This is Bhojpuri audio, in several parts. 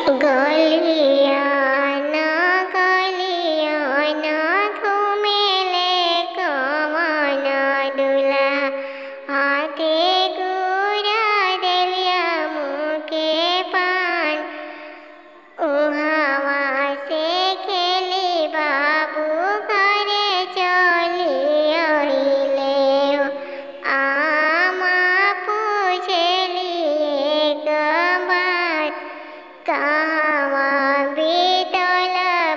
गलिया न घुमेले कवन दुला हाथे गुरा देलिया मुके पान उहावा से खेली बाबू घरे चली आइले आमा पूछली एक बात कहवा बीतल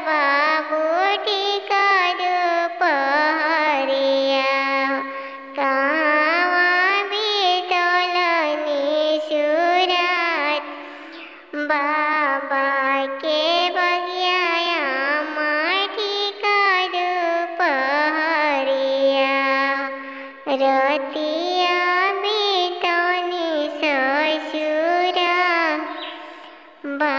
बाबू टीका दुपहरिया कहवा बीतल निशुरात बाबा के बगिया माटी का दुपहरिया रतिया बीतनी ससुरा बा